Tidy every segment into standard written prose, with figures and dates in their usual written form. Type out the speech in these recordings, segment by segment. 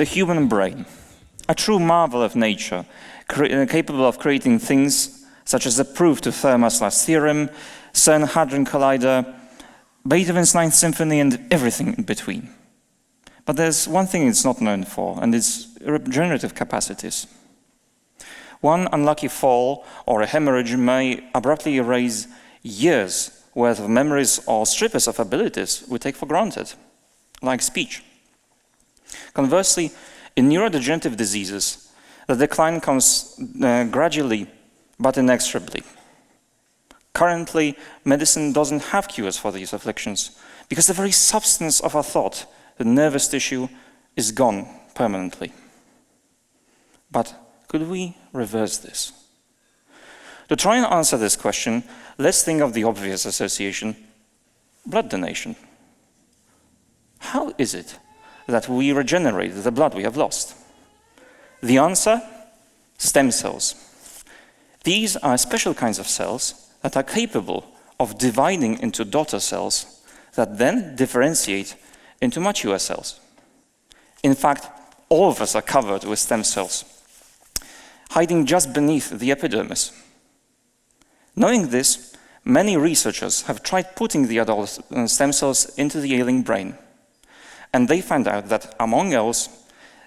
The human brain, a true marvel of nature, capable of creating things such as the proof to Fermat's last theorem, CERN Hadron Collider, Beethoven's Ninth Symphony, and everything in between. But there's one thing it's not known for, and its regenerative capacities. One unlucky fall or a hemorrhage may abruptly erase years' worth of memories or strip us of abilities we take for granted, like speech. Conversely, in neurodegenerative diseases, the decline comes gradually but inexorably. Currently, medicine doesn't have cures for these afflictions because the very substance of our thought, the nervous tissue, is gone permanently. But could we reverse this? To try and answer this question, let's think of the obvious association: blood donation. How is it that we regenerate the blood we have lost? The answer? Stem cells. These are special kinds of cells that are capable of dividing into daughter cells that then differentiate into mature cells. In fact, all of us are covered with stem cells, hiding just beneath the epidermis. Knowing this, many researchers have tried putting the adult stem cells into the ailing brain, and they found out that, among else,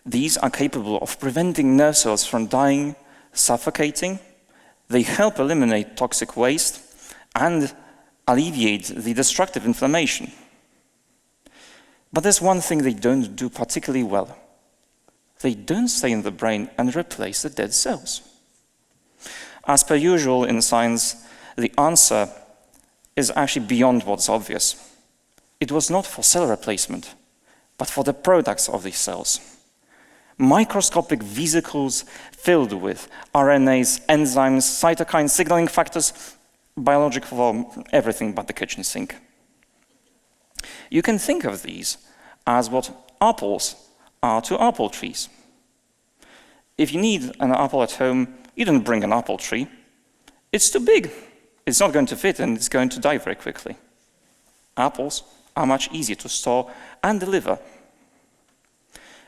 these are capable of preventing nerve cells from dying, suffocating. They help eliminate toxic waste and alleviate the destructive inflammation. But there's one thing they don't do particularly well. They don't stay in the brain and replace the dead cells. As per usual in science, the answer is actually beyond what's obvious. It was not for cell replacement, but for the products of these cells. Microscopic vesicles filled with RNAs, enzymes, cytokines, signaling factors, biological for everything but the kitchen sink. You can think of these as what apples are to apple trees. If you need an apple at home, you don't bring an apple tree. It's too big. It's not going to fit and it's going to die very quickly. Apples are much easier to store and deliver.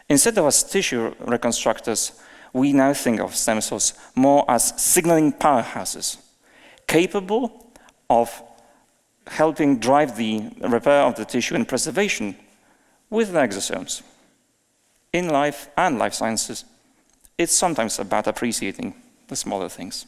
Instead of as tissue reconstructors, we now think of stem cells more as signaling powerhouses, capable of helping drive the repair of the tissue and preservation with the exosomes. In life and life sciences, it's sometimes about appreciating the smaller things.